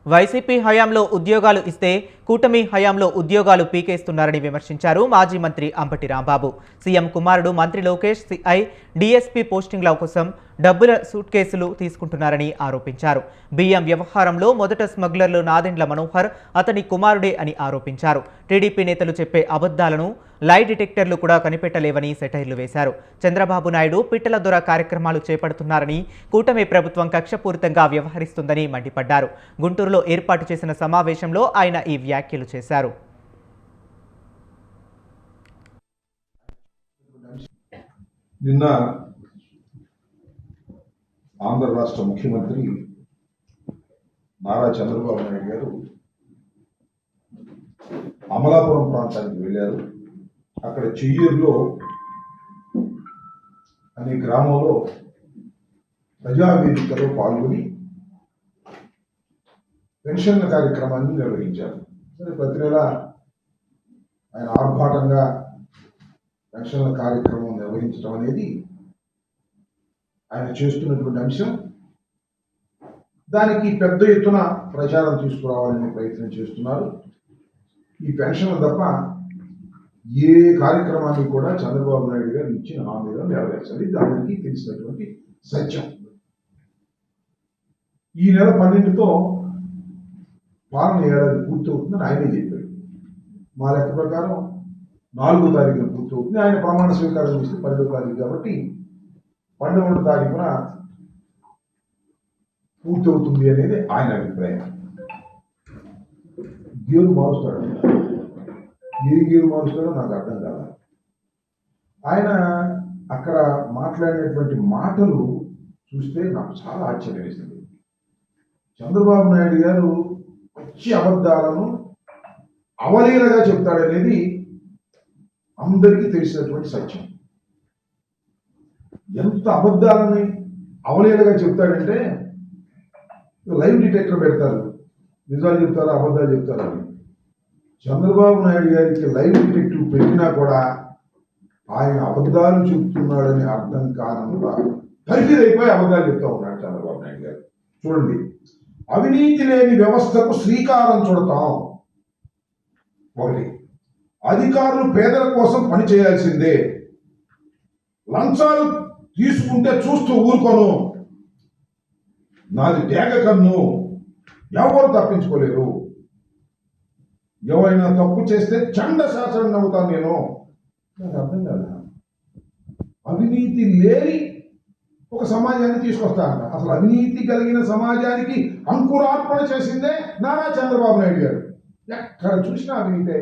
YCP హయాంలో ఉద్యోగాలు ఇస్తే కూటమి హయాంలో ఉద్యోగాలు పీకేస్తున్నారని విమర్శించారు మాజీ మంత్రి అంబటి రాంబాబు. సీఎం కుమారుడు మంత్రి లోకేష్ సిఐ డీఎస్పీ పోస్టింగ్ల కోసం డబ్బుల సూట్ కేసులు తీసుకుంటున్నారని ఆరోపించారు. బియ్యం వ్యవహారంలో మొదట స్మగ్లర్లు నాదెండ్ల మనోహర్ అతని కుమారుడే అని ఆరోపించారు. టీడీపీ నేతలు చెప్పే అబద్ధాలను లై డిటెక్టర్లు కూడా కనిపెట్టలేవని సెటైర్లు వేశారు. చంద్రబాబు నాయుడు పిట్టల దొర కార్యక్రమాలు చేపడుతున్నారని, కూటమి ప్రభుత్వం కక్షపూరితంగా వ్యవహరిస్తుందని మండిపడ్డారు. గుంటూరులో ఏర్పాటు చేసిన సమావేశంలో ఆయన ఈ వ్యాఖ్యలు చేశారు. నిన్న ఆంధ్ర రాష్ట్ర ముఖ్యమంత్రి నారా చంద్రబాబు నాయుడు గారు అమలాపురం ప్రాంతానికి వెళ్ళారు. అక్కడ చెయ్యూరులో అనే గ్రామంలో ప్రజావేదికలో పాల్గొని పెన్షన్ల కార్యక్రమాన్ని నిర్వహించారు. సరే, ప్రతి నెల ఆయన ఆర్భాటంగా పెన్షన్ల కార్యక్రమం నిర్వహించడం అనేది ఆయన చేస్తున్నటువంటి అంశం. దానికి పెద్ద ఎత్తున ప్రచారం తీసుకురావాలనే ప్రయత్నం చేస్తున్నారు. ఈ పెన్షన్లు తప్ప ఏ కార్యక్రమాన్ని కూడా చంద్రబాబు నాయుడు గారు ఇచ్చిన హామీలో నెరవేర్చాలి. దానికి తెలిసినటువంటి సత్యం. ఈ నెల 12తో పాలన ఏడాది పూర్తవుతుందని ఆయనే చెప్పారు. మా లెక్క ప్రకారం 4వ తారీఖున పూర్తవుతుంది. ఆయన ప్రమాణ స్వీకారం చేస్తే 10వ తారీఖు కాబట్టి 12వ తారీఖున పూర్తవుతుంది అనేది ఆయన అభిప్రాయం. గేరు మారుస్తాడు. ఏ గేరు మారుస్తాడో నాకు అర్థం కాదు. ఆయన అక్కడ మాట్లాడినటువంటి మాటలు చూస్తే నాకు చాలా ఆశ్చర్యం వేసింది. చంద్రబాబు నాయుడు గారు వచ్చి అబద్ధాలను అవలీలగా చెప్తాడనేది అందరికీ తెలిసినటువంటి సత్యం. ఎంత అబద్ధాలని అవలీలగా చెప్తాడంటే లైవ్ డిటెక్టర్ పెడతారు, నిజాలు చెప్తారు, అబద్ధాలు చెప్తారు అని. చంద్రబాబు నాయుడు గారికి లైవ్ డిటెక్టివ్ పెట్టినా కూడా ఆయన అబద్ధాలు చెప్తున్నాడని అర్థం కానంత పరిధిరైపోయి అబద్ధాలు చెప్తా ఉన్నాడు చంద్రబాబు నాయుడు గారు. చూడండి, అవినీతి లేని వ్యవస్థకు శ్రీకారం చుడతాం. ఒకటి, అధికారులు పేదల కోసం పని చేయాల్సిందే. లంచాలు తీసుకుంటే చూస్తూ ఊరుకోను. నాది డేగ కన్ను, ఎవరు తప్పించుకోలేరు. ఎవరైనా తప్పు చేస్తే చండ శాసనం నవ్వుతాను నేను. నాకు అర్థం కాదు. అవినీతి లేని ఒక సమాజాన్ని తీసుకొస్తా అంట. అసలు అవినీతి కలిగిన సమాజానికి అంకురార్పణ చేసిందే నారా చంద్రబాబు నాయుడు గారు. ఎక్కడ చూసినా అవినీతే.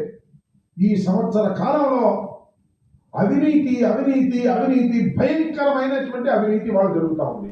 ఈ సంవత్సర కాలంలో అవినీతి అవినీతి అవినీతి భయంకరమైనటువంటి అవినీతి వాళ్ళు జరుగుతూ ఉంది.